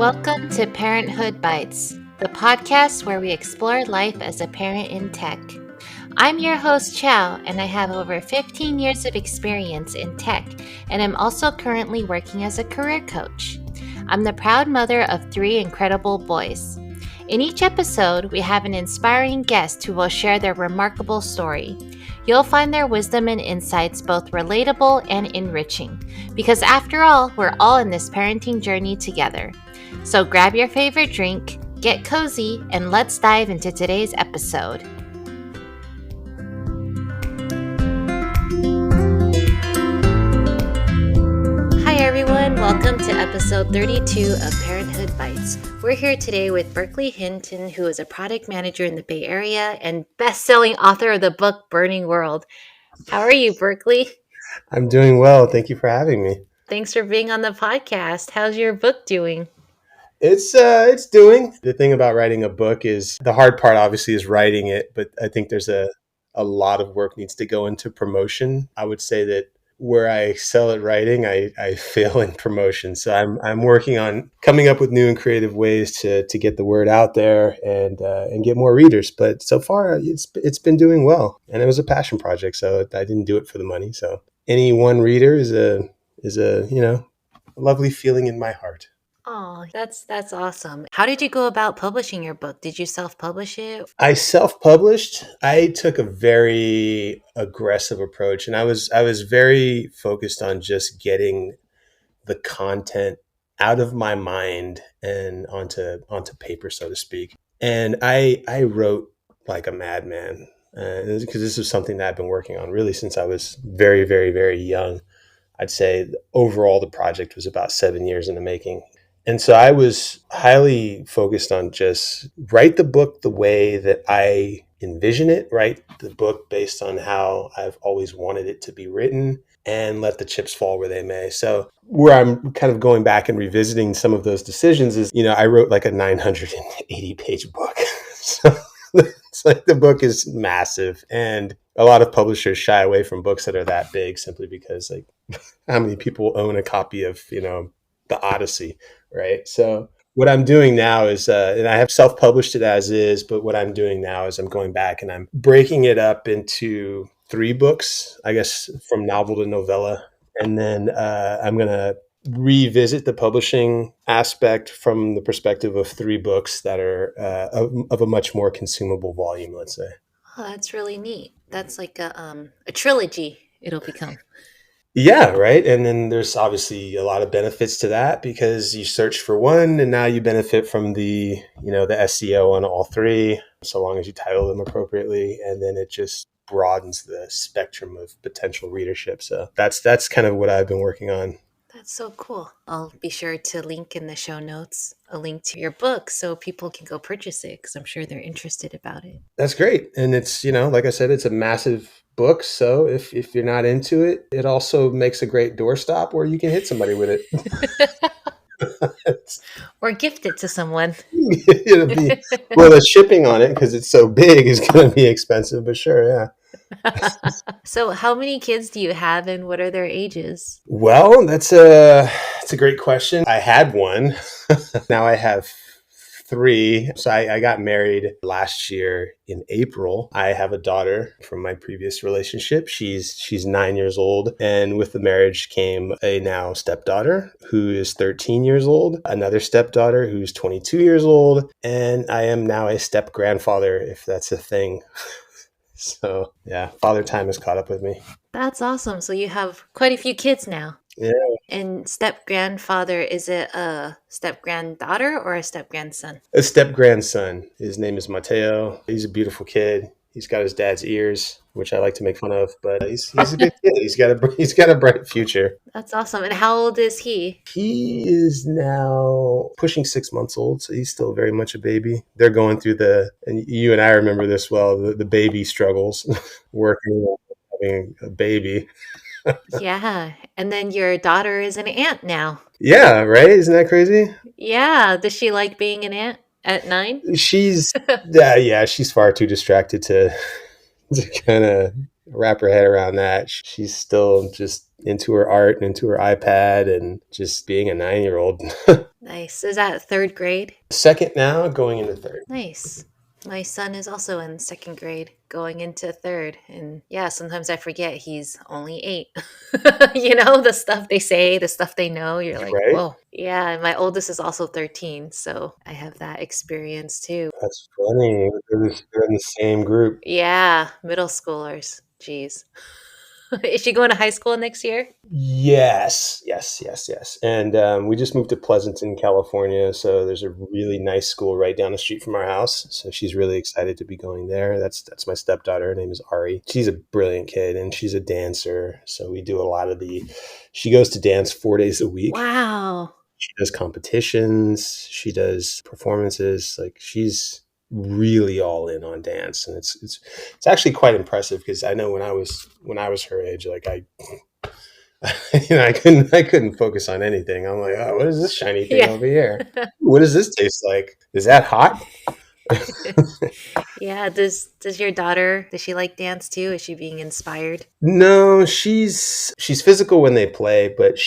Welcome to Parenthood Bites, the podcast where we explore life as a parent in tech. I'm your host, Chow, and I have over 15 years of experience in tech, and I'm also currently working as a career coach. I'm the proud mother of 3 incredible boys. In each episode, we have an inspiring guest who will share their remarkable story. You'll find their wisdom and insights both relatable and enriching, because after all, we're all in this parenting journey together. So grab your favorite drink, get cozy, and let's dive into today's episode. Hi everyone, welcome to episode 32 of Parenthood Bites. We're here today with Berkley Hinton, who is a product manager in the Bay Area and best-selling author of the book Burning World. How are you, Berkley? I'm doing well. Thank you for having me. Thanks for being on the podcast. How's your book doing? It's doing. The thing about writing a book is the hard part obviously is writing it, but I think there's a lot of work needs to go into promotion. I would say that where I excel at writing, I fail in promotion. So I'm working on coming up with new and creative ways to get the word out there and get more readers. But so far it's been doing well. And it was a passion project, so I didn't do it for the money. So any one reader is a lovely feeling in my heart. Oh, that's awesome. How did you go about publishing your book? Did you self-publish it? I self-published. I took a very aggressive approach, and I was very focused on just getting the content out of my mind and onto paper, so to speak. And I wrote like a madman because this is something that I've been working on really since I was very, very, very young. I'd say overall the project was about 7 years in the making. And so I was highly focused on just write the book the way that I envision it, write the book based on how I've always wanted it to be written, and let the chips fall where they may. So where I'm kind of going back and revisiting some of those decisions is, I wrote like a 980-page book. So it's like the book is massive. And a lot of publishers shy away from books that are that big simply because like how many people own a copy of, the Odyssey, right? So what I'm doing now is, and I have self-published it as is, but what I'm doing now is I'm going back and I'm breaking it up into 3 books, I guess from novel to novella. And then I'm going to revisit the publishing aspect from the perspective of 3 books that are of a much more consumable volume, let's say. Oh, that's really neat. That's like a trilogy it'll become. Yeah, right. And then there's obviously a lot of benefits to that because you search for one and now you benefit from the SEO on all 3, so long as you title them appropriately. And then it just broadens the spectrum of potential readership. So that's kind of what I've been working on. That's so cool. I'll be sure to link in the show notes a link to your book so people can go purchase it because I'm sure they're interested about it. That's great. And it's, like I said, it's a massive book. So if you're not into it, it also makes a great doorstop where you can hit somebody with it. Or gift it to someone. It'll be, the shipping on it, because it's so big, is going to be expensive, but sure, yeah. So how many kids do you have and what are their ages? Well, that's a great question. I had one. Now I have 3. So I got married last year in April. I have a daughter from my previous relationship. She's 9 years old. And with the marriage came a now stepdaughter who is 13 years old, another stepdaughter who's 22 years old. And I am now a step grandfather, if that's a thing. So yeah, father time has caught up with me. That's awesome. So you have quite a few kids now. Yeah. And step-grandfather, is it a step-granddaughter or a step-grandson? A step-grandson. His name is Mateo. He's a beautiful kid. He's got his dad's ears, which I like to make fun of, but he's a good kid. He's got a bright future. That's awesome. And how old is he? He is now pushing 6 months old, so he's still very much a baby. They're going through and you and I remember this well, the baby struggles, working, having a baby. Yeah. And then your daughter is an aunt now. Yeah, right? Isn't that crazy? Yeah. Does she like being an aunt at 9? She's she's far too distracted to kind of wrap her head around that. She's still just into her art and into her iPad and just being a 9-year old. Nice. Is that third grade? Second now, going into third. Nice. My son is also in second grade, going into third. And yeah, sometimes I forget he's only 8. The stuff they say, the stuff they know, you're like, Right? whoa. Yeah, and my oldest is also 13. So I have that experience too. That's funny. They're in the same group. Yeah, middle schoolers. Jeez. Is she going to high school next year? Yes, yes, yes, yes. And we just moved to Pleasanton, California. So there's a really nice school right down the street from our house. So she's really excited to be going there. That's my stepdaughter. Her name is Ari. She's a brilliant kid and she's a dancer. So we do a lot of she goes to dance 4 days a week. Wow. She does competitions. She does performances. Like she's really all in on dance, and it's actually quite impressive because I know when I was her age, like I couldn't focus on anything. I'm like, oh, what is this shiny thing Yeah. over here? What does this taste like? Is that hot? Yeah. Does your daughter, does she like dance too? Is she being inspired? No, she's physical when they play, but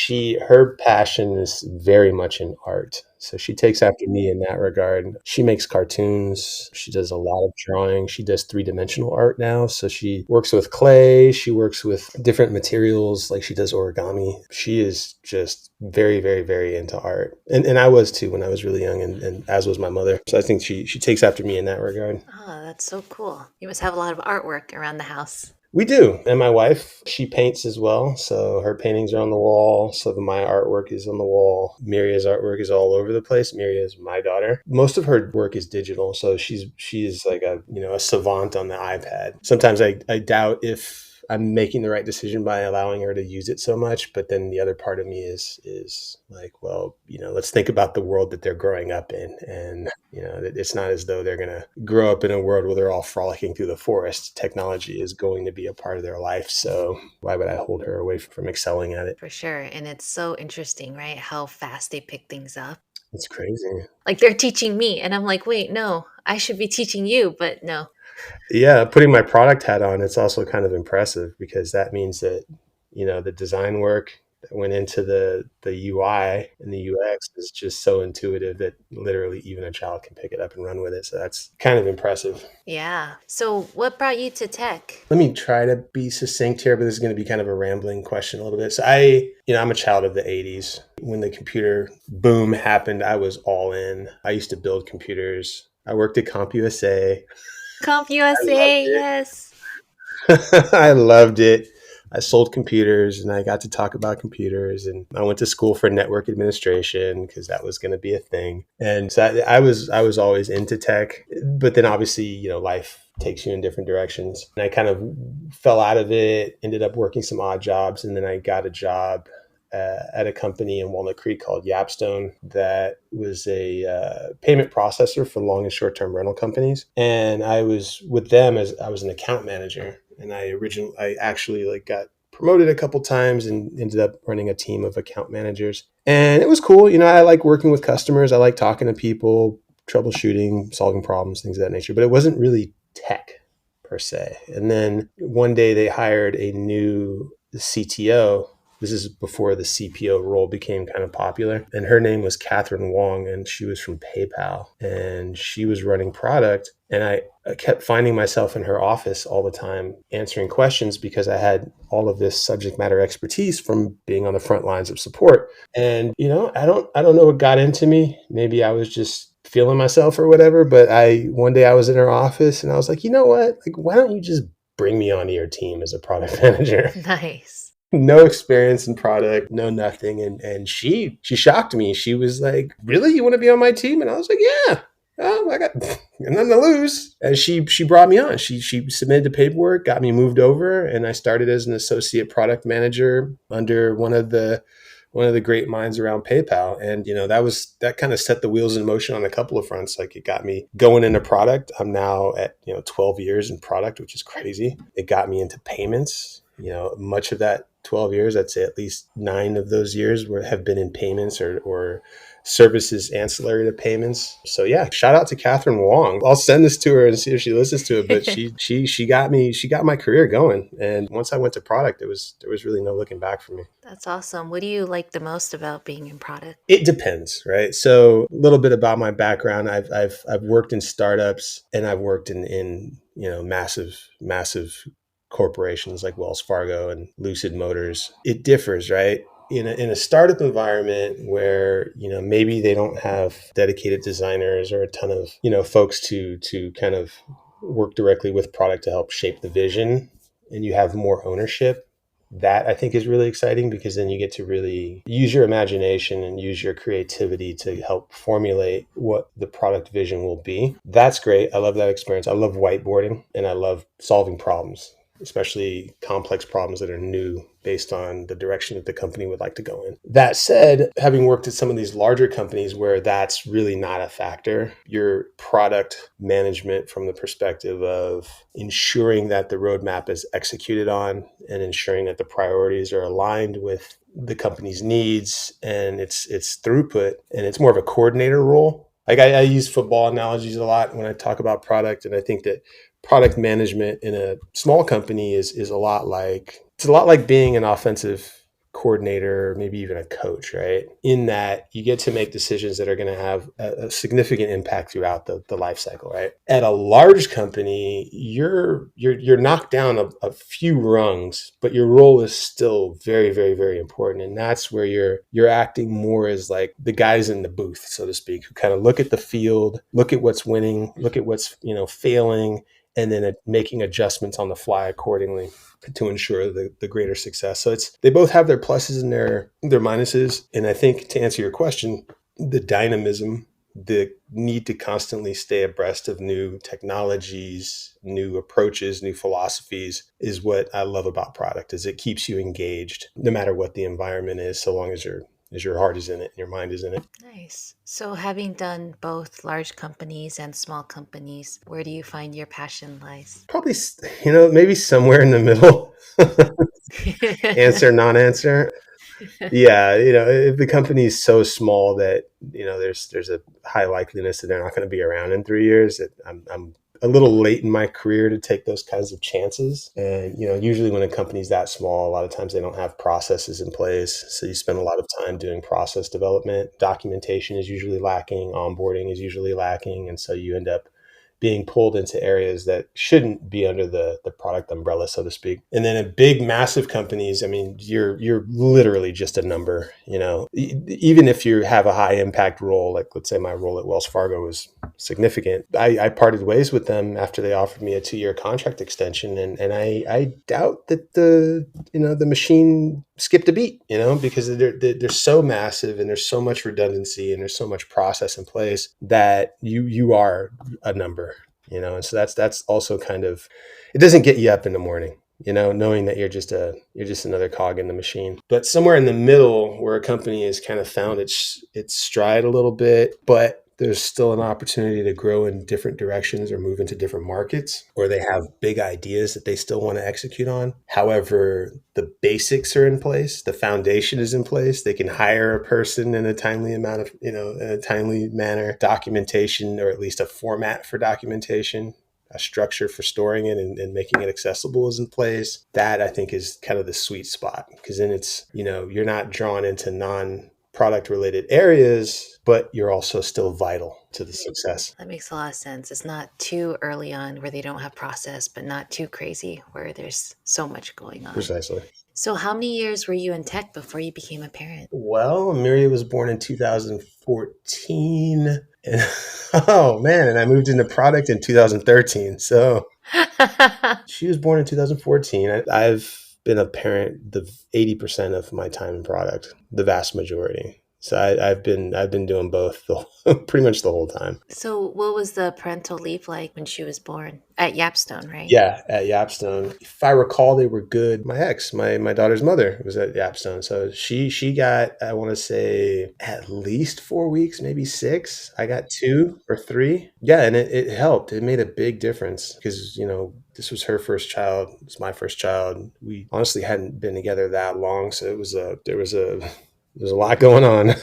her passion is very much in art. So she takes after me in that regard. She makes cartoons. She does a lot of drawing. She does three-dimensional art now. So she works with clay. She works with different materials. Like she does origami. She is just very, very, very into art. And I was too when I was really young, and as was my mother. So I think she takes after me in that regard. Oh, that's so cool. You must have a lot of artwork around the house. We do. And my wife, she paints as well. So her paintings are on the wall. So my artwork is on the wall. Miria's artwork is all over the place. Miria is my daughter. Most of her work is digital. So she's like a savant on the iPad. Sometimes I doubt if I'm making the right decision by allowing her to use it so much. But then the other part of me is like, well, let's think about the world that they're growing up in. And, it's not as though they're going to grow up in a world where they're all frolicking through the forest. Technology is going to be a part of their life. So why would I hold her away from excelling at it? For sure. And it's so interesting, right? How fast they pick things up. It's crazy. Like they're teaching me, and I'm like, wait, no, I should be teaching you, but no. Yeah, putting my product hat on, it's also kind of impressive because that means that, the design work that went into the UI and the UX is just so intuitive that literally even a child can pick it up and run with it. So that's kind of impressive. Yeah. So what brought you to tech? Let me try to be succinct here, but this is going to be kind of a rambling question a little bit. So I'm a child of the 80s. When the computer boom happened, I was all in. I used to build computers. I worked at CompUSA. Comp I loved USA, it. yes. I loved it. I sold computers and I got to talk about computers, and I went to school for network administration because that was going to be a thing. And so I was always into tech, but then obviously, life takes you in different directions. And I kind of fell out of it, ended up working some odd jobs, and then I got a job at a company in Walnut Creek called Yapstone that was a payment processor for long and short-term rental companies. And I was with them as I was an account manager. And I actually like got promoted a couple times and ended up running a team of account managers. And it was cool. I like working with customers. I like talking to people, troubleshooting, solving problems, things of that nature. But it wasn't really tech per se. And then one day they hired a new CTO. This is before the CPO role became kind of popular. And her name was Catherine Wong, and she was from PayPal. And she was running product. And I kept finding myself in her office all the time answering questions because I had all of this subject matter expertise from being on the front lines of support. And, I don't know what got into me. Maybe I was just feeling myself or whatever. But one day I was in her office and I was like, you know what? Like, why don't you just bring me onto your team as a product manager? Nice. No experience in product, no nothing. And she shocked me. She was like, really? You want to be on my team? And I was like, yeah. Oh, I got nothing to lose. And she brought me on. She submitted the paperwork, got me moved over, and I started as an associate product manager under one of the great minds around PayPal. And that kind of set the wheels in motion on a couple of fronts. Like it got me going into product. I'm now at 12 years in product, which is crazy. It got me into payments. Much of that 12 years, I'd say at least 9 of those years have been in payments or services ancillary to payments. So yeah, shout out to Catherine Wong. I'll send this to her and see if she listens to it. But she got my career going. And once I went to product, there was really no looking back for me. That's awesome. What do you like the most about being in product? It depends, right? So a little bit about my background. I've worked in startups, and I've worked in massive corporations like Wells Fargo and Lucid Motors. It differs, right? In a startup environment where maybe they don't have dedicated designers or a ton of folks to kind of work directly with product to help shape the vision, and you have more ownership, that I think is really exciting, because then you get to really use your imagination and use your creativity to help formulate what the product vision will be. That's great. I love that experience. I love whiteboarding, and I love solving problems, especially complex problems that are new based on the direction that the company would like to go in. That said, having worked at some of these larger companies where that's really not a factor, your product management from the perspective of ensuring that the roadmap is executed on and ensuring that the priorities are aligned with the company's needs and its throughput, and it's more of a coordinator role. Like I use football analogies a lot when I talk about product, and I think that product management in a small company is a lot like being an offensive coordinator, or maybe even a coach, right? In that you get to make decisions that are going to have a significant impact throughout the life cycle, right? At a large company, you're knocked down a few rungs, but your role is still very, very, very important. And that's where you're acting more as like the guys in the booth, so to speak, who kind of look at the field, look at what's winning, look at what's failing, and then making adjustments on the fly accordingly to ensure the greater success. So they both have their pluses and their minuses. And I think, to answer your question, the dynamism, the need to constantly stay abreast of new technologies, new approaches, new philosophies is what I love about product. Is it keeps you engaged no matter what the environment is, so long as your heart is in it and your mind is in it. Nice. So, having done both large companies and small companies, where do you find your passion lies? Probably, maybe somewhere in the middle. Answer, non-answer. Yeah, if the company is so small that there's a high likeliness that they're not going to be around in 3 years, I'm a little late in my career to take those kinds of chances. And usually when a company's that small, a lot of times they don't have processes in place, so you spend a lot of time doing process development. Documentation is usually lacking, onboarding is usually lacking, and so you end up being pulled into areas that shouldn't be under the product umbrella, so to speak. And then at big, massive companies, I mean, you're literally just a number. Even if you have a high impact role, like let's say my role at Wells Fargo was significant. I parted ways with them after they offered me a 2-year contract extension, and I doubt that the machine skipped a beat, because they're so massive, and there's so much redundancy, and there's so much process in place that you are a number, and so that's also kind of, it doesn't get you up in the morning, knowing that you're just another cog in the machine. But somewhere in the middle, where a company has kind of found its stride a little bit, but there's still an opportunity to grow in different directions or move into different markets, or they have big ideas that they still want to execute on. However, the basics are in place, the foundation is in place. They can hire a person in a timely amount of, in a timely manner, documentation, or at least a format for documentation, a structure for storing it and making it accessible is in place. That I think is kind of the sweet spot, because then it's, you're not drawn into non-product related areas, but you're also still vital to the success. That makes a lot of sense. It's not too early on where they don't have process, but not too crazy where there's so much going on. Precisely. So, how many years were you in tech before you became a parent? Well, Amelia was born in 2014. And, oh man, and I moved into product in 2013. So she was born in 2014. I've been a parent the 80% of my time in product, the vast majority. So I've been doing both pretty much the whole time. So, what was the parental leave like when she was born? At Yapstone, right? Yeah, at Yapstone. If I recall, they were good. My ex, my daughter's mother, was at Yapstone. So she got, I want to say, at least 4 weeks, maybe 6. I got 2 or 3. Yeah, and it helped. It made a big difference because, this was her first child. It was my first child. We honestly hadn't been together that long. So there was a lot going on.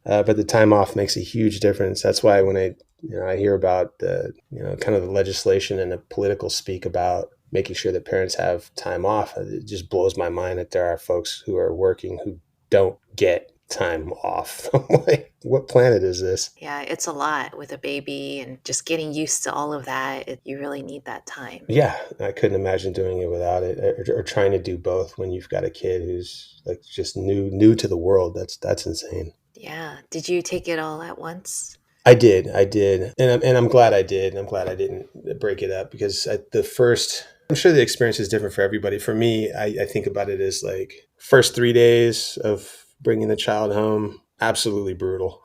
But the time off makes a huge difference. That's why when I hear about kind of the legislation and the political speak about making sure that parents have time off, it just blows my mind that there are folks who are working who don't get time off. I'm like, what planet is this? Yeah, it's a lot with a baby and just getting used to all of that. You really need that time. Yeah, I couldn't imagine doing it without it, or trying to do both when you've got a kid who's like just new to the world. That's insane. Yeah. Did you take it all at once? I did, and I'm glad I did. I'm glad I didn't break it up because the first. I'm sure the experience is different for everybody. For me, I think about it as like first 3 days of bringing the child home, absolutely brutal.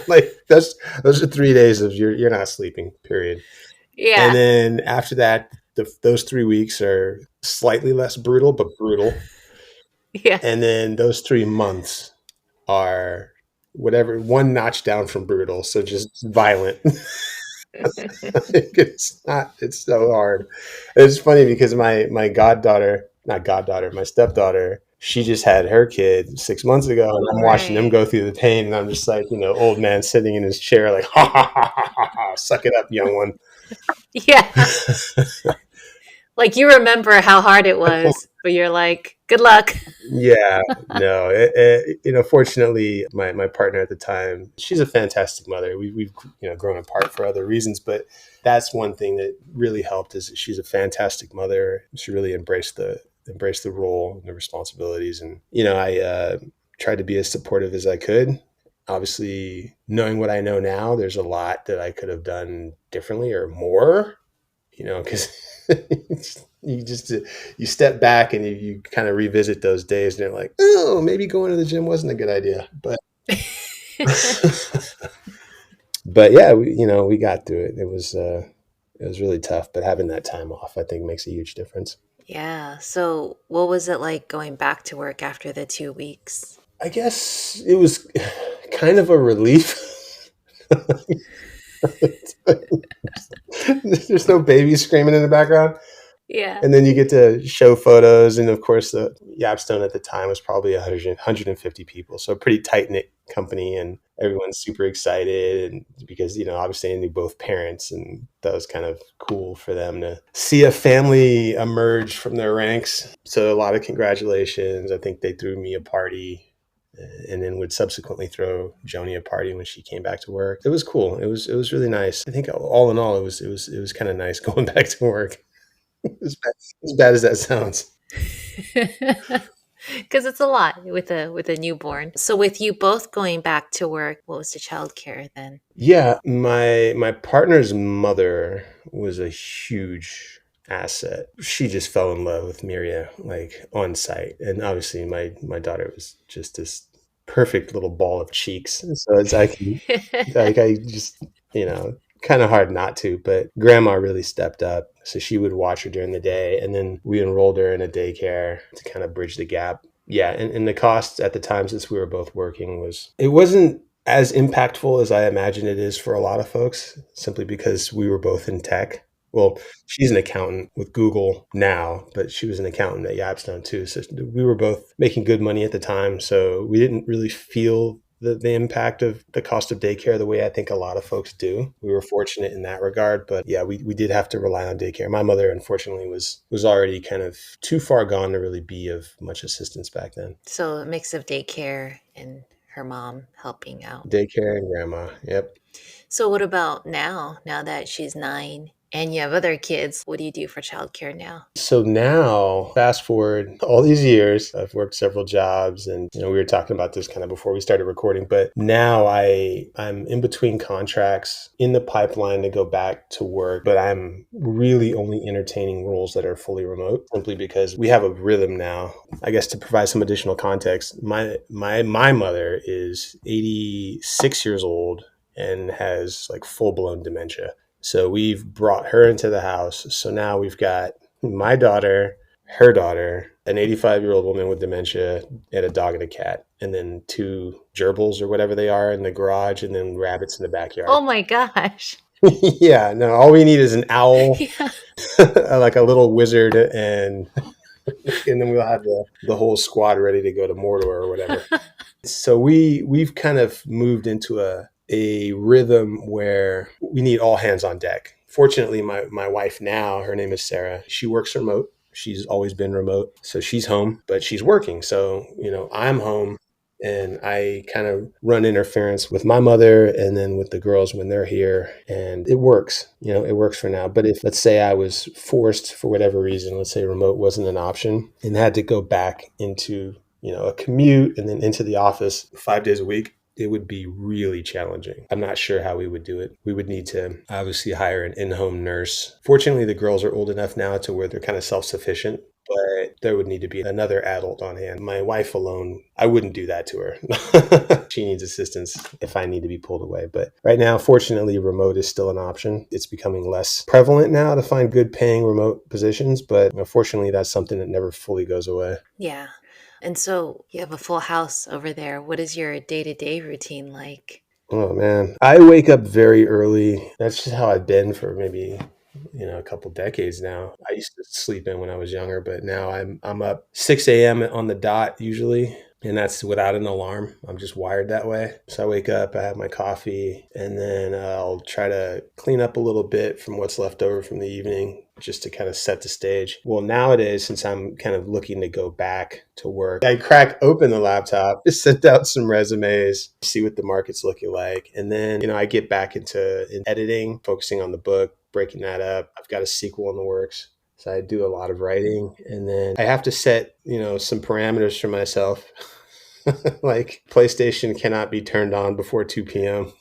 Like those are 3 days of you're not sleeping, period. And Yeah. then after that, those 3 weeks are slightly less brutal, but brutal. Yeah. And then those 3 months are whatever, one notch down from brutal. So just violent. It's so hard. It's funny because my goddaughter, not goddaughter, my stepdaughter, she just had her kid 6 months ago, and I'm watching them Right. go through the pain, and I'm just like, old man sitting in his chair, like, ha ha ha ha ha, ha, suck it up, young one. Yeah. Like you remember how hard it was, but you're like, good luck. Yeah, no, fortunately, my partner at the time, she's a fantastic mother. We've grown apart for other reasons, but that's one thing that really helped is that she's a fantastic mother. She really embraced the role and the responsibilities, and I tried to be as supportive as I could. Obviously, knowing what I know now, there's a lot that I could have done differently or more, because you just you step back and you kind of revisit those days, and you're like, oh, maybe going to the gym wasn't a good idea, but but yeah, we got through it. It was really tough, but having that time off, I think, makes a huge difference. Yeah. So, what was it like going back to work after the 2 weeks? I guess it was kind of a relief. There's no baby screaming in the background. Yeah. And then you get to show photos. And of course, the Yapstone at the time was probably 150 people. So a pretty tight knit company. And everyone's super excited. And because, obviously I knew both parents. And that was kind of cool for them to see a family emerge from their ranks. So a lot of congratulations. I think they threw me a party, and then would subsequently throw Joni a party when she came back to work. It was cool. It was really nice. I think all in all, it was kind of nice going back to work. As bad as that sounds. Because it's a lot with a newborn. So with you both going back to work, what was the childcare then? Yeah, my partner's mother was a huge asset. She just fell in love with Miria, like, on site, and obviously my daughter was just this perfect little ball of cheeks. So it's I just kind of hard not to, but grandma really stepped up. So she would watch her during the day, and then we enrolled her in a daycare to kind of bridge the gap. Yeah, and the cost at the time, since we were both working, it wasn't as impactful as I imagine it is for a lot of folks, simply because we were both in tech. Well, she's an accountant with Google now, but she was an accountant at Yapstone too. So we were both making good money at the time. So we didn't really feel the impact of the cost of daycare the way I think a lot of folks do. We were fortunate in that regard, but yeah, we did have to rely on daycare. My mother, unfortunately, was already kind of too far gone to really be of much assistance back then. So a mix of daycare and her mom helping out. Daycare and grandma. Yep. So what about now? Now that she's 9 and you have other kids, what do you do for childcare now? So now, fast forward all these years, I've worked several jobs, and we were talking about this kind of before we started recording. But now I'm in between contracts, in the pipeline to go back to work, but I'm really only entertaining roles that are fully remote, simply because we have a rhythm now. I guess to provide some additional context, my mother is 86 years old and has like full blown dementia. So we've brought her into the house. So now we've got my daughter, her daughter, an 85-year-old woman with dementia, and a dog and a cat, and then 2 gerbils or whatever they are in the garage, and then rabbits in the backyard. Oh my gosh. Yeah, no, all we need is an owl, Yeah. like a little wizard, and And then we'll have the whole squad ready to go to Mordor or whatever. So we've kind of moved into a rhythm where we need all hands on deck. Fortunately, my wife now, her name is Sarah, she works remote. She's always been remote. So she's home, but she's working. So, I'm home and I kind of run interference with my mother and then with the girls when they're here. And it works, it works for now. But if, let's say, I was forced for whatever reason, let's say remote wasn't an option and had to go back into, a commute and then into the office 5 days a week, it would be really challenging. I'm not sure how we would do it. We would need to obviously hire an in-home nurse. Fortunately, the girls are old enough now to where they're kind of self-sufficient, but there would need to be another adult on hand. My wife alone, I wouldn't do that to her. She needs assistance if I need to be pulled away. But right now, fortunately, remote is still an option. It's becoming less prevalent now to find good paying remote positions, but unfortunately, that's something that never fully goes away. Yeah. And so you have a full house over there. What is your day-to-day routine like? Oh man, I wake up very early. That's just how I've been for maybe a couple decades now. I used to sleep in when I was younger, but now I'm up 6 a.m. on the dot usually, and that's without an alarm. I'm just wired that way. So I wake up, I have my coffee, and then I'll try to clean up a little bit from what's left over from the evening just to kind of set the stage. Well, nowadays, since I'm kind of looking to go back to work, I crack open the laptop, just send out some resumes, see what the market's looking like. And then, I get back into editing, focusing on the book, breaking that up. I've got a sequel in the works. So I do a lot of writing, and then I have to set, some parameters for myself. Like PlayStation cannot be turned on before 2 p.m.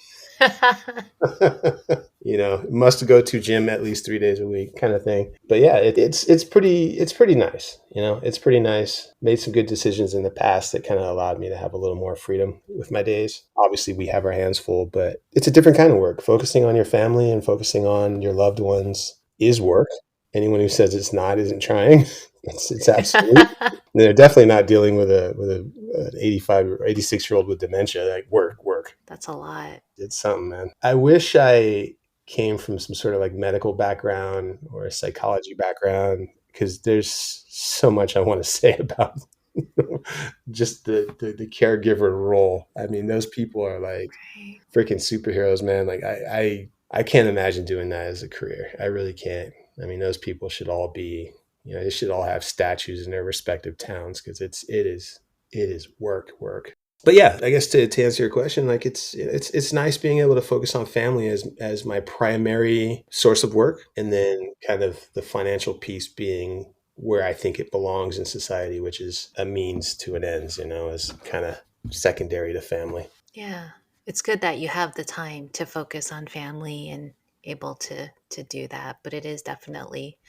Must go to gym at least 3 days a week kind of thing. But yeah, it's pretty nice. It's pretty nice. Made some good decisions in the past that kind of allowed me to have a little more freedom with my days. Obviously, we have our hands full, but it's a different kind of work. Focusing on your family and focusing on your loved ones is work. Anyone who says it's not isn't trying. It's absolute. They're definitely not dealing with an 85 or 86-year-old with dementia. Like work. That's a lot. It's something, man. I wish I came from some sort of like medical background or a psychology background, because there's so much I want to say about just the caregiver role. I mean, those people are like freaking superheroes, man. Like I can't imagine doing that as a career. I really can't. I mean, those people should all be, they should all have statues in their respective towns, because it is work. But yeah, I guess to answer your question, like it's nice being able to focus on family as my primary source of work, and then kind of the financial piece being where I think it belongs in society, which is a means to an end, is kind of secondary to family. Yeah. It's good that you have the time to focus on family and able to do that, but it is definitely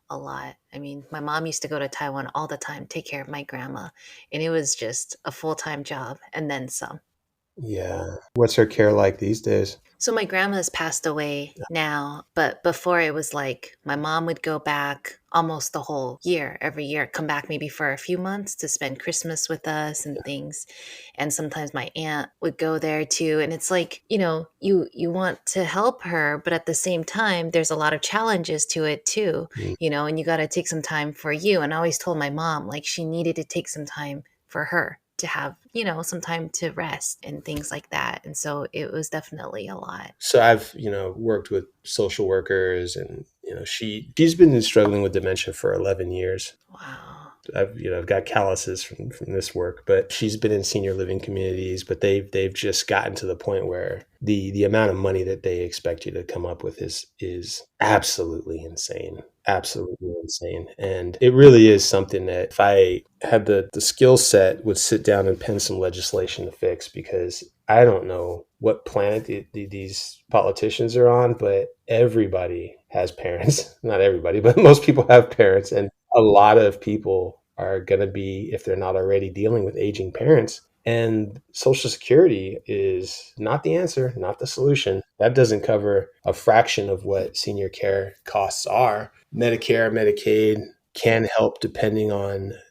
a lot. I mean, my mom used to go to Taiwan all the time, take care of my grandma, and it was just a full-time job and then some. Yeah. What's her care like these days? So my grandma's passed away now, but before it was like my mom would go back almost the whole year, every year, come back maybe for a few months to spend Christmas with us and things. And sometimes my aunt would go there too. And it's like, you want to help her, but at the same time, there's a lot of challenges to it too, and you got to take some time for you. And I always told my mom, like, she needed to take some time for her to have, some time to rest and things like that. And so it was definitely a lot. So I've, worked with social workers, and, she's been struggling with dementia for 11 years. Wow. I've got calluses from this work, but she's been in senior living communities, but they've just gotten to the point where the amount of money that they expect you to come up with is absolutely insane. Absolutely insane. And it really is something that if I had the skill set, would sit down and pen some legislation to fix, because I don't know what planet these politicians are on, but everybody has parents. Not everybody, but most people have parents. And a lot of people are going to be, if they're not already, dealing with aging parents. And Social Security is not the answer, not the solution. That doesn't cover a fraction of what senior care costs are. Medicare, Medicaid can help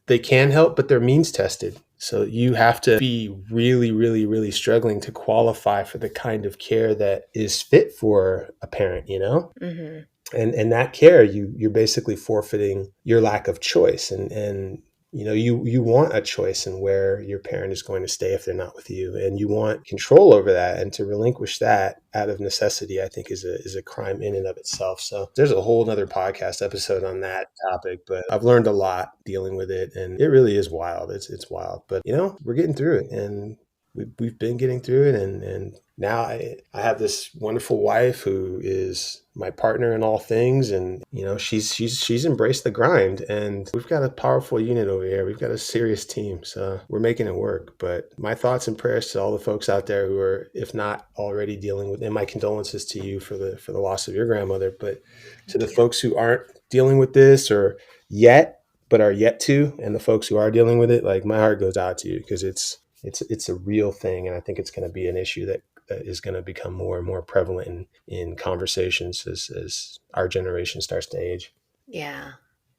they can help, but they're means tested. So you have to be really, really, really struggling to qualify for the kind of care that is fit for a parent, Mm-hmm. and that care, you're basically forfeiting your lack of choice, and you want a choice in where your parent is going to stay if they're not with you, and you want control over that, and to relinquish that out of necessity, I think is a crime in and of itself. So there's a whole nother podcast episode on that topic, but I've learned a lot dealing with it, and it really is wild. It's wild, but we're getting through it, and we've been getting through it, and now I have this wonderful wife who is my partner in all things, and she's embraced the grind, and we've got a powerful unit over here. We've got a serious team, so we're making it work. But my thoughts and prayers to all the folks out there who are, if not already dealing with, and my condolences to you for the loss of your grandmother, but to the folks who aren't dealing with this or yet, but are yet to, and the folks who are dealing with it, like, my heart goes out to you, because it's a real thing, and I think it's going to be an issue that is going to become more and more prevalent in conversations as our generation starts to age. Yeah.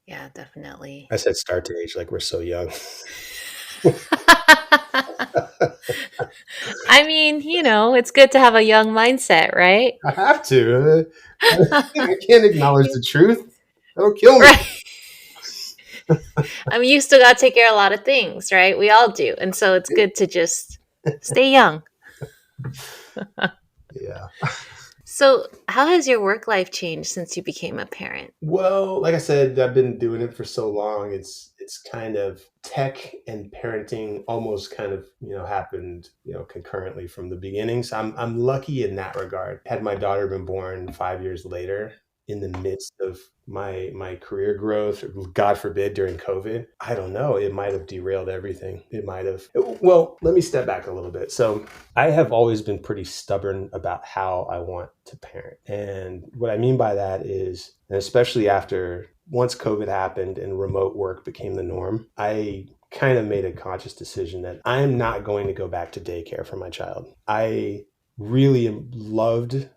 Yeah, definitely. I said start to age like we're so young. I mean, it's good to have a young mindset, right? I have to. I can't acknowledge the truth. That'll kill me. Right. I mean, you still got to take care of a lot of things, right? We all do. And so it's good to just stay young. Yeah. So, how has your work life changed since you became a parent? Well, like I said, I've been doing it for so long. It's kind of tech and parenting almost kind of happened concurrently from the beginning. So I'm lucky in that regard. Had my daughter been born 5 years later, in the midst of my career growth, God forbid, during COVID, I don't know, it might have derailed everything. It might have. Well, let me step back a little bit. So I have always been pretty stubborn about how I want to parent. And what I mean by that is, and especially after once COVID happened and remote work became the norm, I kind of made a conscious decision that I am not going to go back to daycare for my child. I really loved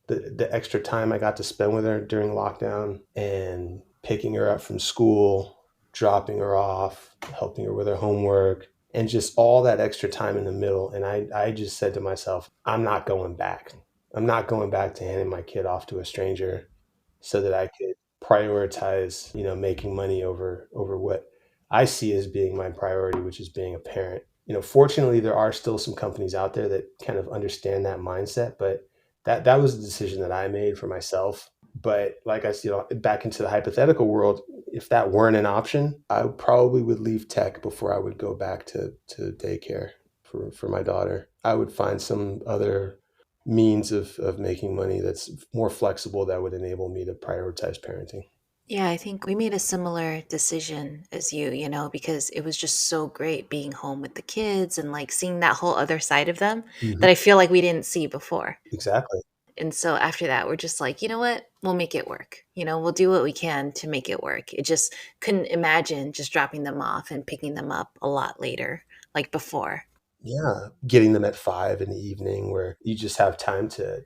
the extra time I got to spend with her during lockdown, and picking her up from school, dropping her off, helping her with her homework, and just all that extra time in the middle. And I just said to myself, I'm not going back. I'm not going back to handing my kid off to a stranger so that I could prioritize, making money over what I see as being my priority, which is being a parent. Fortunately, there are still some companies out there that kind of understand that mindset, but that was the decision that I made for myself. But like I said, back into the hypothetical world, if that weren't an option, I probably would leave tech before I would go back to daycare for my daughter. I would find some other means of making money that's more flexible, that would enable me to prioritize parenting. Yeah, I think we made a similar decision as you, because it was just so great being home with the kids and like seeing that whole other side of them Mhm. that I feel like we didn't see before. Exactly. And so after that, we're just like, you know what? We'll make it work. We'll do what we can to make it work. It just couldn't imagine just dropping them off and picking them up a lot later, like before. Yeah, getting them at 5 in the evening, where you just have time to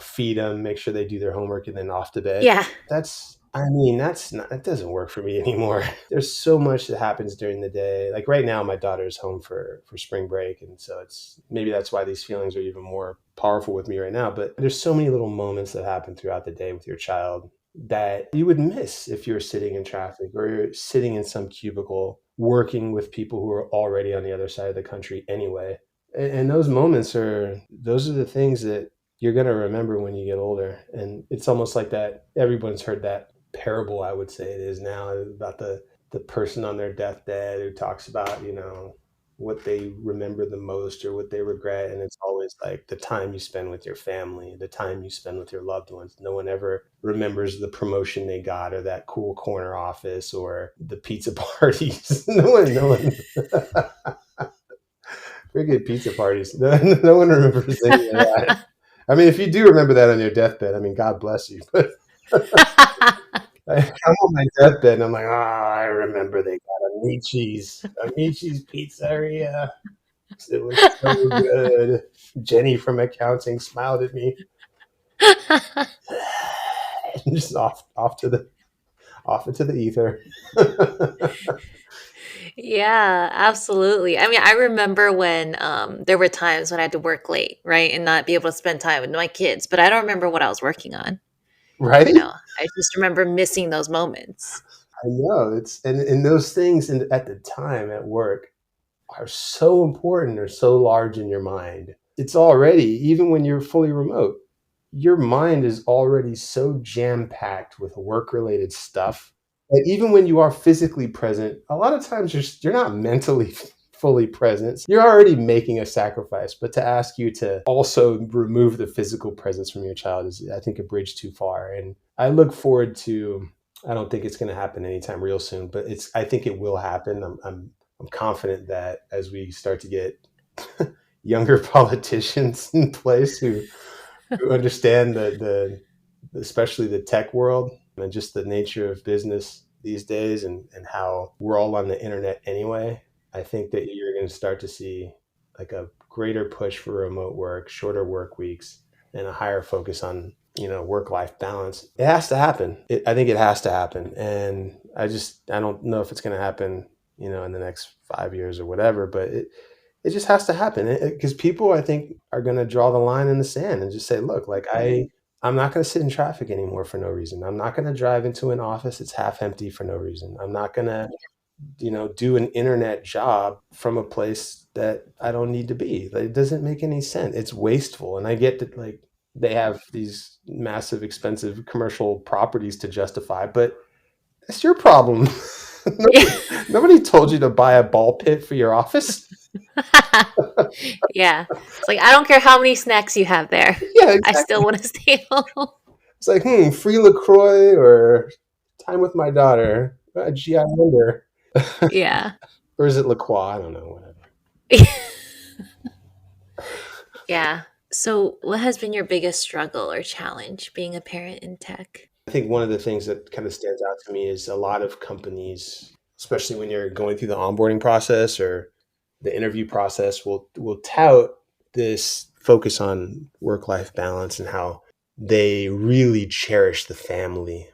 feed them, make sure they do their homework, and then off to bed. Yeah. That's not, that doesn't work for me anymore. There's so much that happens during the day. Like right now, my daughter's home for spring break, and so it's maybe that's why these feelings are even more powerful with me right now. But there's so many little moments that happen throughout the day with your child that you would miss if you're sitting in traffic or you're sitting in some cubicle working with people who are already on the other side of the country anyway. And those are the things that you're going to remember when you get older. And it's almost like that. Everyone's heard that parable, I would say it is now, about the person on their deathbed who talks about, what they remember the most or what they regret. And it's always like the time you spend with your family, the time you spend with your loved ones. No one ever remembers the promotion they got or that cool corner office or the pizza parties. No one. Forget pizza parties. No one remembers any of that. I mean, if you do remember that on your deathbed, I mean, God bless you. But I'm on my deathbed and I'm like, I remember they got Amici's Pizzeria. It was so good. Jenny from accounting smiled at me. Just off into the ether. Yeah, absolutely. I mean, I remember when there were times when I had to work late, right? And not be able to spend time with my kids, but I don't remember what I was working on. Right? I just remember missing those moments. I know it's and those things at the time at work are so important or so large in your mind. It's already, even when you're fully remote, your mind is already so jam packed with work related stuff that even when you are physically present, a lot of times you're not mentally fully present. You're already making a sacrifice, but to ask you to also remove the physical presence from your child is, I think, a bridge too far. And I look forward to. I don't think it's going to happen anytime real soon, but I think it will happen. I'm confident that as we start to get younger politicians in place who understand especially the tech world and just the nature of business these days and how we're all on the internet anyway, I think that you're going to start to see like a greater push for remote work, shorter work weeks, and a higher focus on work life balance. It has to happen. I think it has to happen, and I don't know if it's going to happen in the next 5 years or whatever, but it just has to happen because people, I think, are going to draw the line in the sand and just say, look, like I'm not going to sit in traffic anymore for no reason. I'm not going to drive into an office it's half empty for no reason. I'm not going to do an internet job from a place that I don't need to be. Like, it doesn't make any sense. It's wasteful. And I get that, like, they have these massive expensive commercial properties to justify, but that's your problem. Nobody told you to buy a ball pit for your office. Yeah. It's like, I don't care how many snacks you have there. Yeah, I still exactly. want to stay home. It's like, free LaCroix or time with my daughter. Gee, I wonder. Yeah. Or is it LaCroix? I don't know, whatever. Yeah. So, what has been your biggest struggle or challenge being a parent in tech? I think one of the things that kind of stands out to me is a lot of companies, especially when you're going through the onboarding process or the interview process, will tout this focus on work-life balance and how they really cherish the family.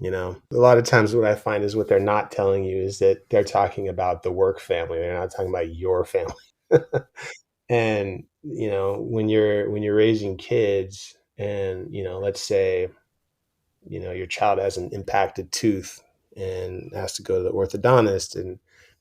A lot of times what I find is what they're not telling you is that they're talking about the work family. They're not talking about your family. And when you're raising kids and let's say your child has an impacted tooth and has to go to the orthodontist and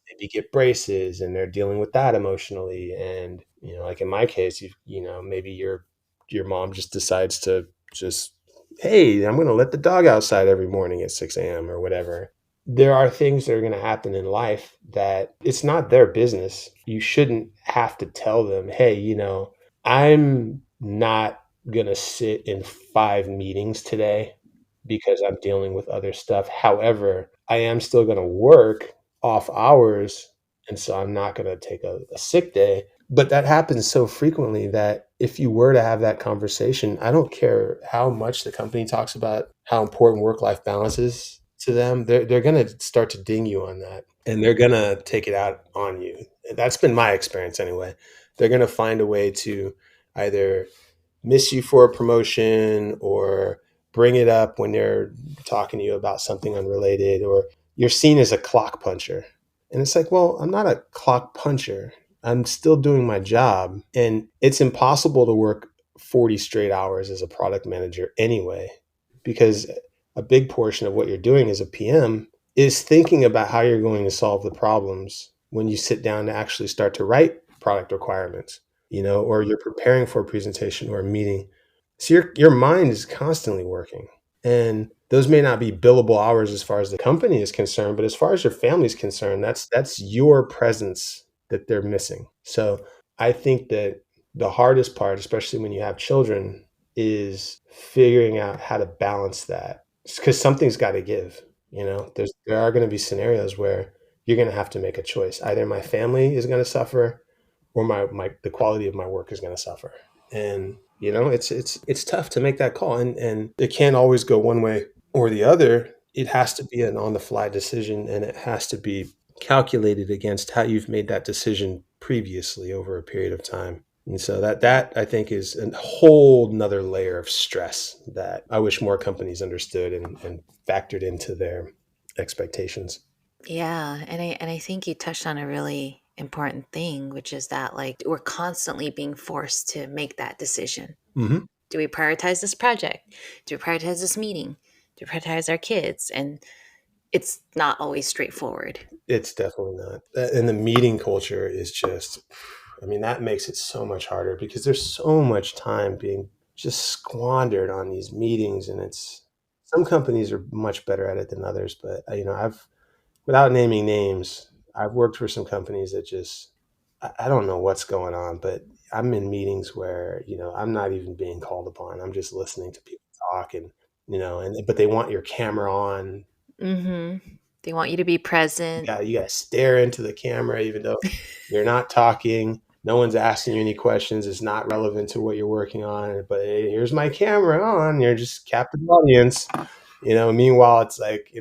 maybe get braces and they're dealing with that emotionally. And like in my case, maybe your mom just decides to just, hey, I'm going to let the dog outside every morning at 6 a.m. or whatever. There are things that are going to happen in life that it's not their business. You shouldn't have to tell them, hey, I'm not going to sit in 5 meetings today because I'm dealing with other stuff. However, I am still going to work off hours. And so I'm not going to take a sick day. But that happens so frequently that if you were to have that conversation, I don't care how much the company talks about how important work life balance is to them, they're going to start to ding you on that. And they're going to take it out on you. That's been my experience anyway. They're going to find a way to either miss you for a promotion or bring it up when they're talking to you about something unrelated, or you're seen as a clock puncher. And it's like, well, I'm not a clock puncher. I'm still doing my job. And it's impossible to work 40 straight hours as a product manager anyway, because a big portion of what you're doing as a PM is thinking about how you're going to solve the problems when you sit down to actually start to write product requirements, or you're preparing for a presentation or a meeting. So your mind is constantly working. And those may not be billable hours as far as the company is concerned, but as far as your family is concerned, that's your presence that they're missing. So I think that the hardest part, especially when you have children, is figuring out how to balance that. Because something's got to give. There are going to be scenarios where you're going to have to make a choice. Either my family is going to suffer or the quality of my work is going to suffer. And it's tough to make that call, and it can't always go one way or the other. It has to be an on the fly decision, and it has to be calculated against how you've made that decision previously over a period of time. And so that I think is a whole nother layer of stress that I wish more companies understood and factored into their expectations. Yeah, and I think you touched on a really important thing, which is that like we're constantly being forced to make that decision. Mm-hmm. Do we prioritize this project? Do we prioritize this meeting? Do we prioritize our kids? And it's not always straightforward. It's definitely not. And the meeting culture is just, I mean, that makes it so much harder because there's so much time being just squandered on these meetings. And it's, some companies are much better at it than others. But, without naming names, I've worked for some companies that just, I don't know what's going on, but I'm in meetings where, I'm not even being called upon. I'm just listening to people talk but they want your camera on. Mm-hmm. They want you to be present. You got to stare into the camera, even though you're not talking. No one's asking you any questions. It's not relevant to what you're working on. But hey, here's my camera on. You're just captive audience. Meanwhile, it's like,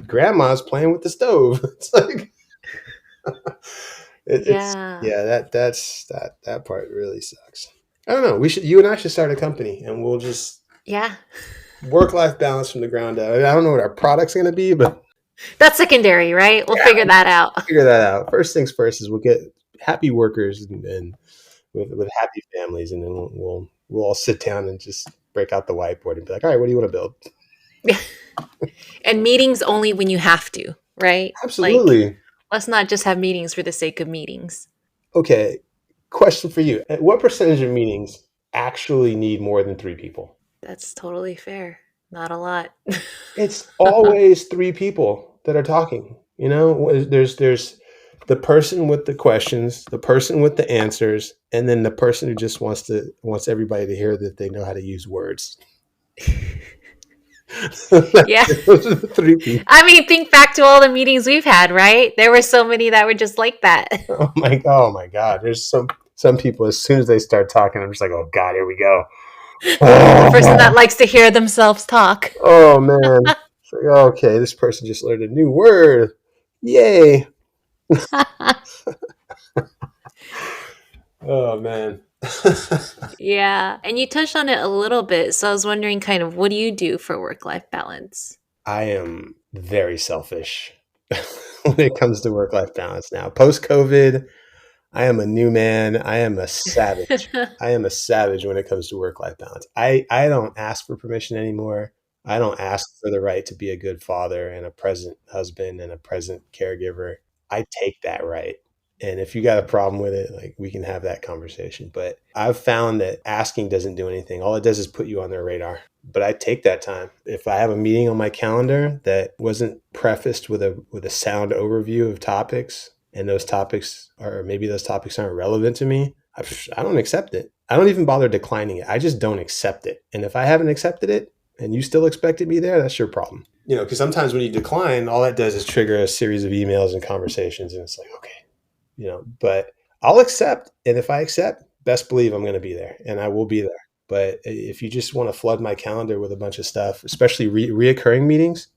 grandma's playing with the stove. It's like, Yeah. that part really sucks. I don't know. You and I should start a company and we'll just Yeah. work-life balance from the ground up. I don't know what our product's going to be, but That's secondary, right? We'll figure that out. figure that out. First things first is we'll get happy workers and with happy families, and then we'll all sit down and just break out the whiteboard and be like, all right, what do you want to build? And meetings only when you have to, right? Absolutely. Like, let's not just have meetings for the sake of meetings. Okay. Question for you. What percentage of meetings actually need more than 3 people? That's totally fair. Not a lot. It's always 3 people that are talking. There's the person with the questions, the person with the answers, and then the person who just wants everybody to hear that they know how to use words. Yeah. Those are the 3 people. I mean, think back to all the meetings we've had, right? There were so many that were just like that. Oh my God. There's some people, as soon as they start talking, I'm just like, oh God, here we go. The person that likes to hear themselves talk. Oh man. It's like, okay, this person just learned a new word. Yay. Oh man. Yeah. And you touched on it a little bit. So I was wondering kind of what do you do for work-life balance? I am very selfish when it comes to work-life balance now. Post-COVID, I am a new man. I am a savage. I am a savage when it comes to work-life balance. I don't ask for permission anymore. I don't ask for the right to be a good father and a present husband and a present caregiver. I take that right. And if you got a problem with it, like we can have that conversation. But I've found that asking doesn't do anything. All it does is put you on their radar. But I take that time. If I have a meeting on my calendar that wasn't prefaced with a sound overview of topics, and those topics aren't relevant to me, I don't accept it. I don't even bother declining it. I just don't accept it. And if I haven't accepted it and you still expected me there, that's your problem. Because sometimes when you decline, all that does is trigger a series of emails and conversations. And it's like, okay, but I'll accept. And if I accept, best believe I'm going to be there and I will be there. But if you just want to flood my calendar with a bunch of stuff, especially reoccurring meetings,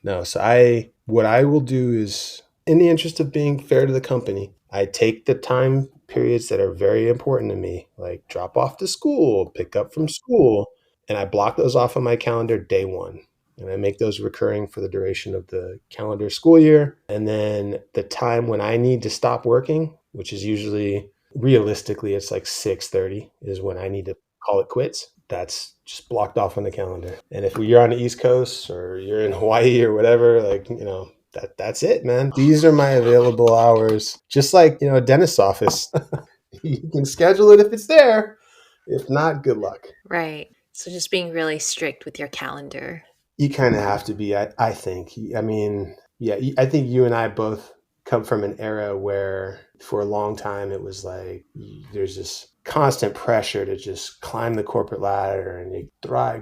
no. So what I will do is, in the interest of being fair to the company, I take the time periods that are very important to me, like drop off to school, pick up from school, and I block those off on my calendar day one. And I make those recurring for the duration of the calendar school year. And then the time when I need to stop working, which is usually, realistically, it's like 6:30 is when I need to call it quits. That's just blocked off on the calendar. And if you're on the East Coast or you're in Hawaii or whatever, that's it, man. These are my available hours. Just like, a dentist's office. You can schedule it if it's there. If not, good luck. Right. So just being really strict with your calendar. You kind of have to be, I think. I mean, yeah, I think you and I both come from an era where for a long time it was like there's this constant pressure to just climb the corporate ladder and you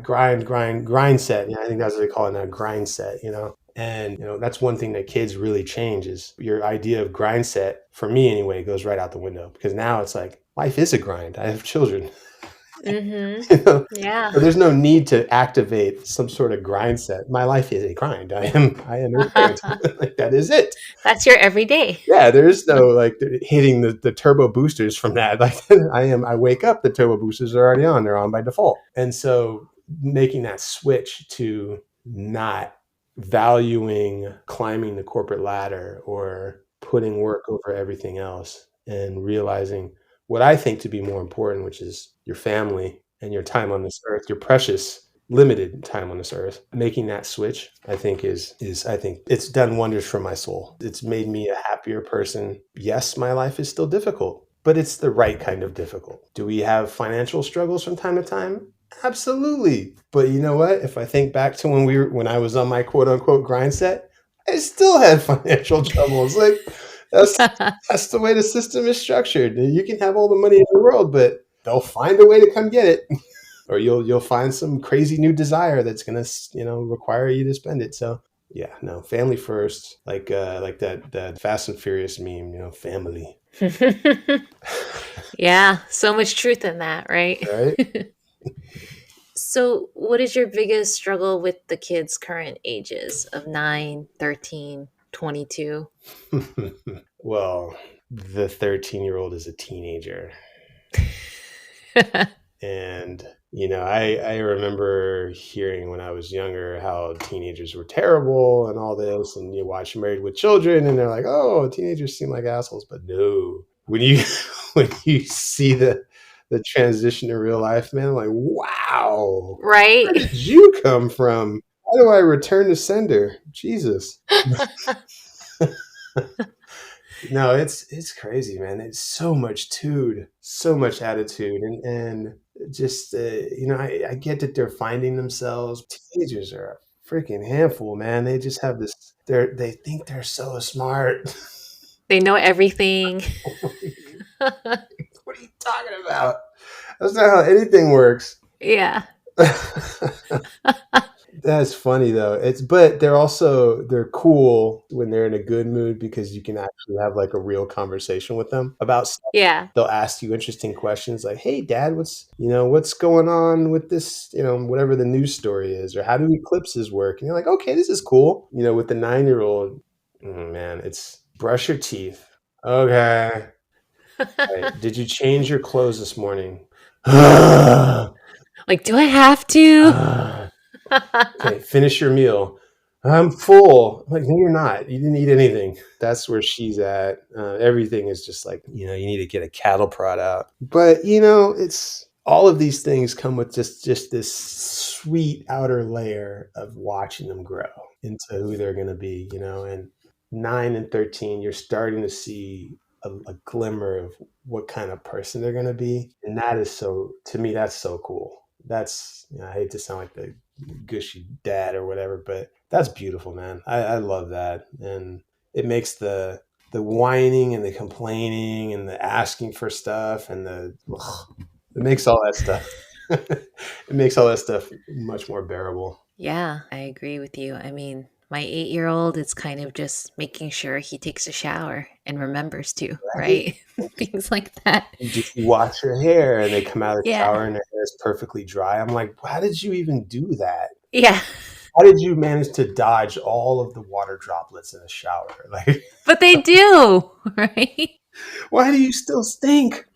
grind set. I think that's what they call it now, grind set, And, that's one thing that kids really change is your idea of grind set, for me anyway, goes right out the window because now it's like life is a grind. I have children. Mm-hmm. Yeah. So there's no need to activate some sort of grind set. My life is a grind. I am a parent. Like, that is it. That's your everyday. Yeah, there is no like hitting the turbo boosters from that. Like I wake up, the turbo boosters are already on. They're on by default. And so making that switch to not valuing climbing the corporate ladder or putting work over everything else and realizing what I think to be more important, which is your family and your time on this earth, your precious limited time on this earth. Making that switch, I think is I think it's done wonders for my soul. It's made me a happier person. Yes, my life is still difficult, but it's the right kind of difficult. Do we have financial struggles from time to time? Absolutely. But you know what? If I think back to when I was on my quote unquote grind set, I still had financial troubles. Like that's that's the way the system is structured. You can have all the money in the world, but they'll find a way to come get it. Or you'll find some crazy new desire that's gonna require you to spend it. So yeah, no, family first, like that Fast and Furious meme, family. Yeah, so much truth in that, right? Right. So, what is your biggest struggle with the kids' current ages of 9, 13, 22? Well, the 13-year-old is a teenager. And, I remember hearing when I was younger how teenagers were terrible and all this. And you watch Married with Children and they're like, oh, teenagers seem like assholes. But no, when you when you see the transition to real life, man, I'm like, wow, Right? where did you come from? How do I return to sender? Jesus. No, it's crazy, man. It's so much tude, so much attitude, and just I get that they're finding themselves. Teenagers are a freaking handful, man. They just have this. They think they're so smart. They know everything. What are you talking about? That's not how anything works. Yeah. That's funny though. But they're cool when they're in a good mood because you can actually have like a real conversation with them about stuff. Yeah. They'll ask you interesting questions like, "Hey dad, what's going on with this, whatever the news story is, or how do eclipses work?" And you're like, "Okay, this is cool." With the 9-year-old, man, it's brush your teeth. Okay. Right. Did you change your clothes this morning? Like, do I have to? Okay, finish your meal. I'm full. I'm like, no, you're not. You didn't eat anything. That's where she's at. Everything is just like, you need to get a cattle prod out. But, it's all of these things come with just this sweet outer layer of watching them grow into who they're going to be, and 9 and 13, you're starting to see a glimmer of what kind of person they're going to be. And that is to me, that's so cool. That's, I hate to sound like the gushy dad or whatever, but that's beautiful, man. I love that. And it makes the whining and the complaining and the asking for stuff and it makes all that stuff it makes all that stuff much more bearable. Yeah, I agree with you. I mean, my 8-year-old is kind of just making sure he takes a shower and remembers to, right? Things like that. Did you wash your hair? And they come out of the Yeah. shower and their hair is perfectly dry. I'm like, how did you even do that? Yeah. How did you manage to dodge all of the water droplets in a shower? Like, But they do, right? why do you still stink?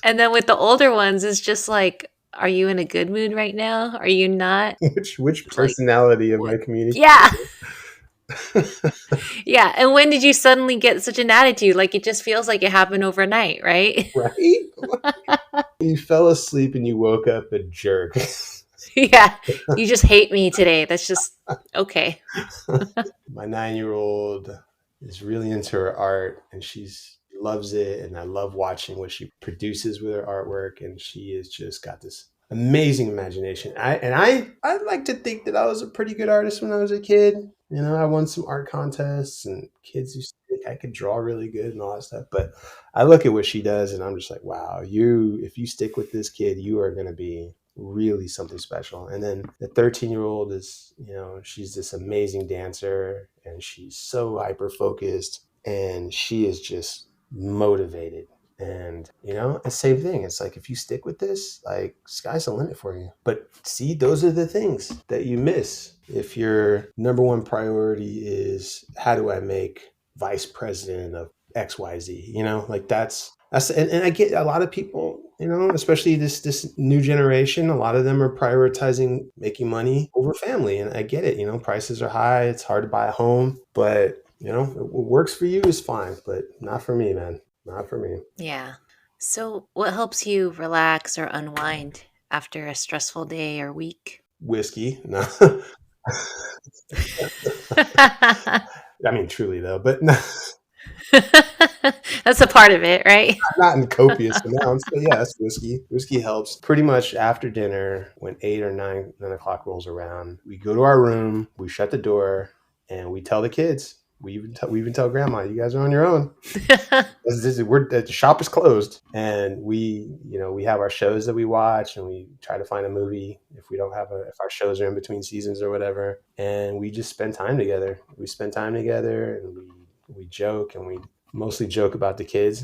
And then with the older ones, it's just like, are you in a good mood right now? Are you not? Which Like, personality am I what? communicating? Yeah. Yeah. And when did you suddenly get such an attitude? Like, it just feels like it happened overnight, right? Right? You fell asleep and you woke up a jerk. Yeah. You just hate me today. That's just okay. My 9-year-old is really into her art and she loves it. And I love watching what she produces with her artwork. And she has just got this amazing imagination. I like to think that I was a pretty good artist when I was a kid. I won some art contests and kids used to think I could draw really good and all that stuff. But I look at what she does and I'm just like, wow, if you stick with this kid, you are going to be really something special. And then the 13-year-old is, she's this amazing dancer and she's so hyper focused and she is just motivated. And, the same thing. It's like, if you stick with this, like, sky's the limit for you. But see, those are the things that you miss if your number one priority is how do I make vice president of XYZ, like that's, and I get a lot of people, especially this new generation, a lot of them are prioritizing making money over family. And I get it, prices are high. It's hard to buy a home, but what works for you is fine, but not for me, man. Not for me. Yeah. So, what helps you relax or unwind after a stressful day or week? Whiskey. No. I mean, truly though, but That's a part of it, right? not in copious amounts. But yeah, that's whiskey. Whiskey helps. Pretty much after dinner, when 8 or 9 o'clock rolls around, we go to our room, we shut the door, and we tell the kids. We even tell grandma, you guys are on your own. The shop is closed, and we have our shows that we watch, and we try to find a movie if our shows are in between seasons or whatever, and we just spend time together. We spend time together, and we joke, and we mostly joke about the kids,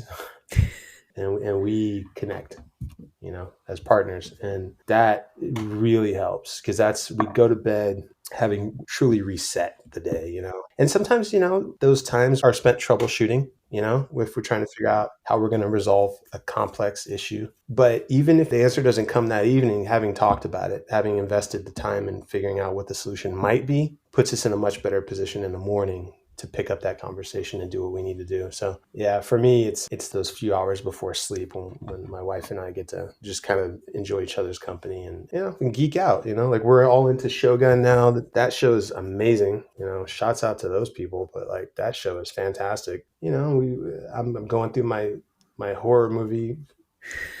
and we connect, as partners, and that really helps because we go to bed having truly reset the day, and sometimes those times are spent troubleshooting, if we're trying to figure out how we're going to resolve a complex issue. But even if the answer doesn't come that evening, having talked about it, having invested the time in figuring out what the solution might be, puts us in a much better position in the morning to pick up that conversation and do what we need to do. So yeah, for me, it's those few hours before sleep when my wife and I get to just kind of enjoy each other's company and geek out. Like we're all into Shogun now. That show is amazing. Shouts out to those people, but like that show is fantastic. I'm going through my horror movie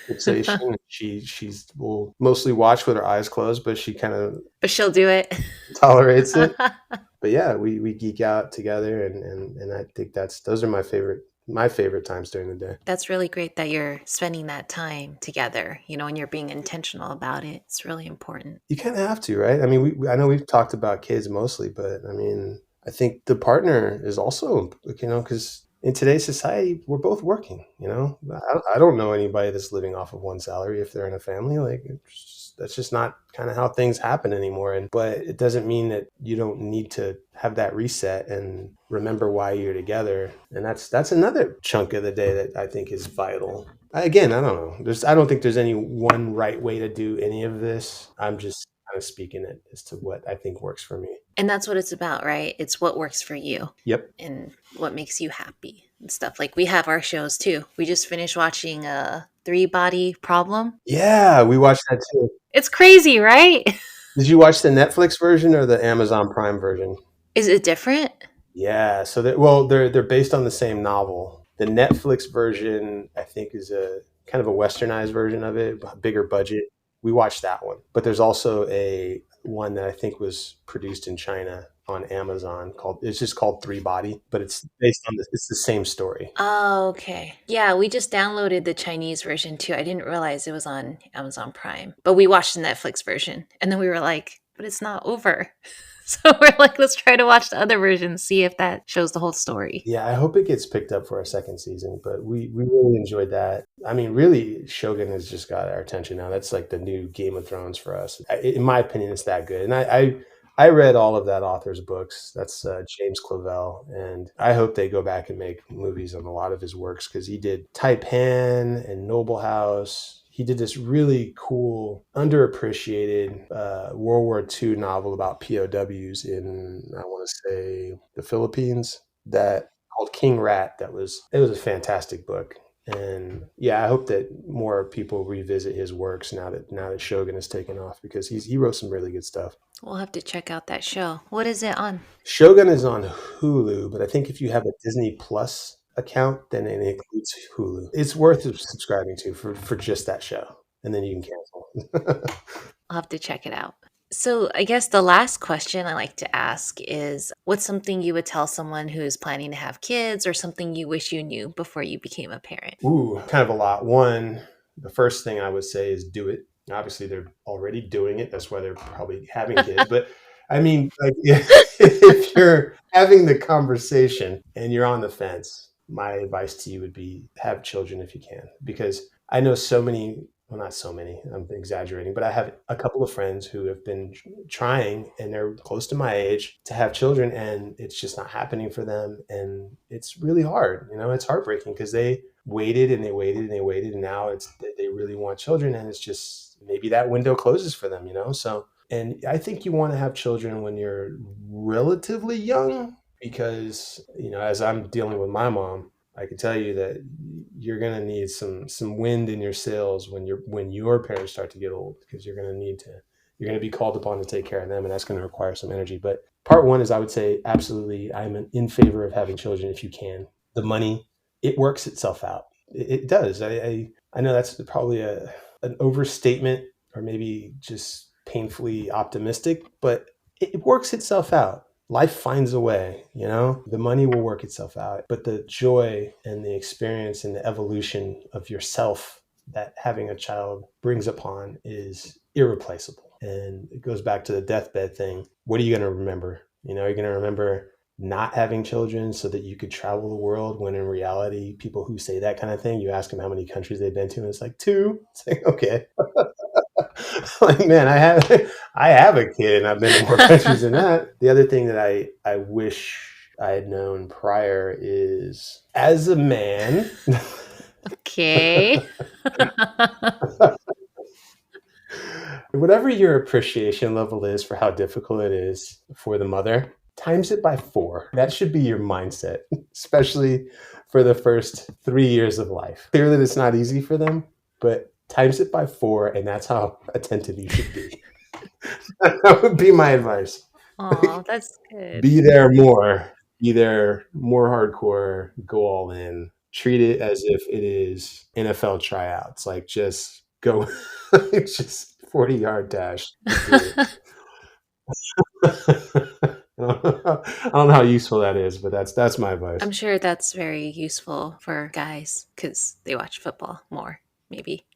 fixation. She's will mostly watch with her eyes closed, but she kind of But she'll do it. tolerates it. But yeah, we geek out together, and I think those are my favorite times during the day. That's really great that you're spending that time together, and you're being intentional about it. It's really important. You kind of have to, right? I mean, I know we've talked about kids mostly, but I mean, I think the partner is also, because in today's society, we're both working. I don't know anybody that's living off of one salary if they're in a family. Like that's just not kind of how things happen anymore. But it doesn't mean that you don't need to have that reset and remember why you're together. And that's another chunk of the day that I think is vital. Again, I don't know. I don't think there's any one right way to do any of this. I'm just kind of speaking it as to what I think works for me. And that's what it's about, right? It's what works for you. Yep. And what makes you happy and stuff. Like we have our shows too. We just finished watching a 3-Body Problem. Yeah, we watched that too. It's crazy, right? Did you watch the Netflix version or the Amazon Prime version? Is it different? Yeah, so they're based on the same novel. The Netflix version, I think, is a kind of a westernized version of it, bigger budget. We watched that one, but there's also a one that I think was produced in China on Amazon it's just called 3-Body, but it's it's the same story. Oh, okay. Yeah, we just downloaded the Chinese version too. I didn't realize it was on Amazon Prime, but we watched the Netflix version and then we were like, but it's not over. So we're like, let's try to watch the other version, see if that shows the whole story. Yeah, I hope it gets picked up for a second season, but we really enjoyed that. I mean, really, Shogun has just got our attention now. That's like the new Game of Thrones for us. In my opinion, it's that good. And I read all of that author's books. That's James Clavell. And I hope they go back and make movies on a lot of his works because he did Taipan and Noble House. He did this really cool, underappreciated World War II novel about POWs in, I want to say, the Philippines, that called King Rat. It was a fantastic book. And yeah, I hope that more people revisit his works now that Shogun has taken off because he wrote some really good stuff. We'll have to check out that show. What is it on? Shogun is on Hulu, but I think if you have a Disney Plus account, then it includes Hulu. It's worth subscribing to for just that show, and then you can cancel. I'll have to check it out. So I guess the last question I like to ask is, what's something you would tell someone who's planning to have kids or something you wish you knew before you became a parent? Ooh, kind of a lot. One, the first thing I would say is do it. Obviously, they're already doing it. That's why they're probably having kids. But I mean, like, if you're having the conversation and you're on the fence, my advice to you would be have children if you can, because I know so many, well, not so many, I'm exaggerating, but I have a couple of friends who have been trying and they're close to my age to have children and it's just not happening for them. And it's really hard. It's heartbreaking because they waited and they waited and they waited. And now they really want children and it's just, maybe that window closes for them, So, and I think you want to have children when you're relatively young because, as I'm dealing with my mom, I can tell you that you're going to need some wind in your sails when your parents start to get old, because you're going to be called upon to take care of them, and that's going to require some energy. But part one is, I would say, absolutely, I'm in favor of having children if you can. The money, it works itself out. It does. I know that's probably an overstatement, or maybe just painfully optimistic, but it works itself out. Life finds a way, the money will work itself out, but the joy and the experience and the evolution of yourself that having a child brings upon is irreplaceable. And it goes back to the deathbed thing. What are you going to remember? You're going to remember not having children so that you could travel the world, when in reality, people who say that kind of thing, you ask them how many countries they've been to, and it's like 2. It's like, okay. Like, man, I have a kid and I've been to more countries than that. The other thing that I wish I had known prior is, as a man, Okay. whatever your appreciation level is for how difficult it is for the mother, times it by 4. That should be your mindset, especially for the first 3 years of life. Clearly, it's not easy for them, but times it by 4, and that's how attentive you should be. That would be my advice. Oh, that's good. Be there more. Be there more hardcore. Go all in. Treat it as if it is NFL tryouts. Like, just go, just 40-yard dash. I don't know how useful that is, but that's my advice. I'm sure that's very useful for guys because they watch football more, maybe.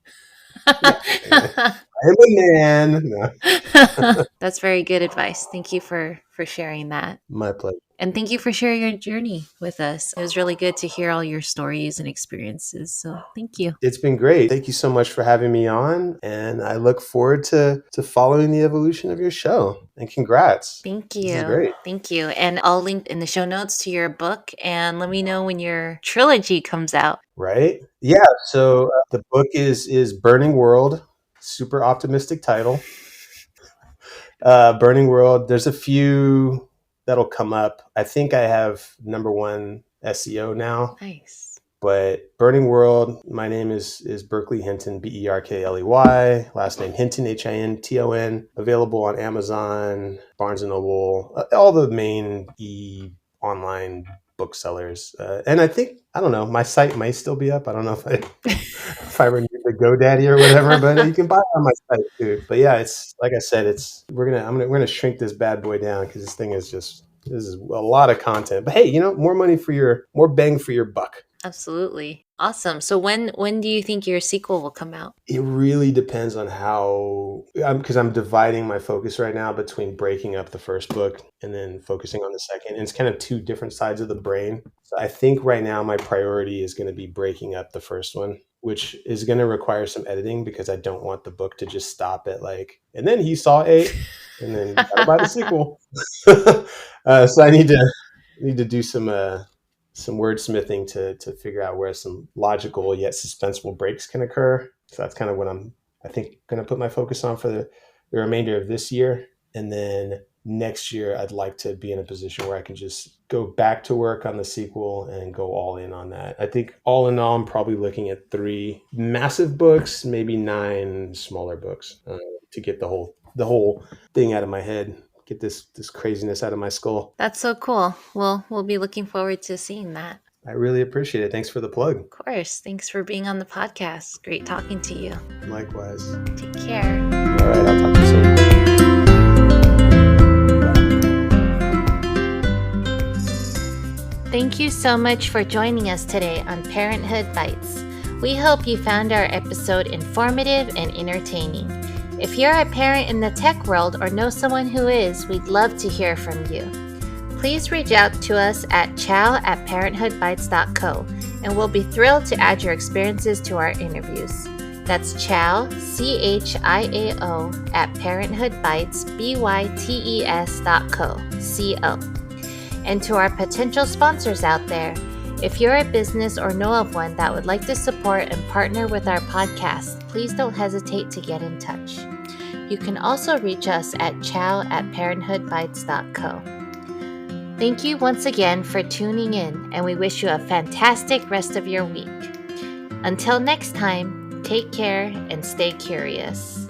I'm a man. No. That's very good advice. Thank you for sharing that. My pleasure. And thank you for sharing your journey with us. It was really good to hear all your stories and experiences. So thank you. It's been great. Thank you so much for having me on. And I look forward to following the evolution of your show. And congrats. Thank you. This is great. Thank you. And I'll link in the show notes to your book, and let me know when your trilogy comes out. Right? Yeah. So the book is Burning World. Super optimistic title. Burning World. There's a few that'll come up. I think I have #1 SEO now. Nice. But Burning World, my name is Berkley Hinton, Berkley. Last name Hinton, Hinton. Available on Amazon, Barnes & Noble, all the main online booksellers. And I think, I don't know, my site might still be up. I don't know if I renewed the GoDaddy or whatever, but you can buy it on my site too. But yeah, it's like I said, we're gonna shrink this bad boy down, because this is a lot of content. But hey, more bang for your buck. Absolutely. Awesome. So when do you think your sequel will come out? It really depends on because I'm dividing my focus right now between breaking up the first book and then focusing on the second. And it's kind of 2 different sides of the brain. So I think right now my priority is going to be breaking up the first one, which is going to require some editing, because I don't want the book to just stop at like, and then he saw 8, and then gotta buy the sequel. So I need to do some wordsmithing to figure out where some logical yet suspenseful breaks can occur. So that's kind of what I think going to put my focus on for the remainder of this year. And then next year, I'd like to be in a position where I can just go back to work on the sequel and go all in on that. I think all in all, I'm probably looking at 3 massive books, maybe 9 smaller books, to get the whole thing out of my head. Get this craziness out of my skull. That's so cool. Well, we'll be looking forward to seeing that. I really appreciate it. Thanks for the plug. Of course. Thanks for being on the podcast. Great talking to you. Likewise. Take care. All right. I'll talk to you soon. Thank you so much for joining us today on Parenthood Bites. We hope you found our episode informative and entertaining. If you're a parent in the tech world or know someone who is, we'd love to hear from you. Please reach out to us at chow@parenthoodbites.co, and we'll be thrilled to add your experiences to our interviews. That's chow, CHIAO, @parenthoodbites.co. And to our potential sponsors out there, if you're a business or know of one that would like to support and partner with our podcast, please don't hesitate to get in touch. You can also reach us at chow@parenthoodbites.co. Thank you once again for tuning in, and we wish you a fantastic rest of your week. Until next time, take care and stay curious.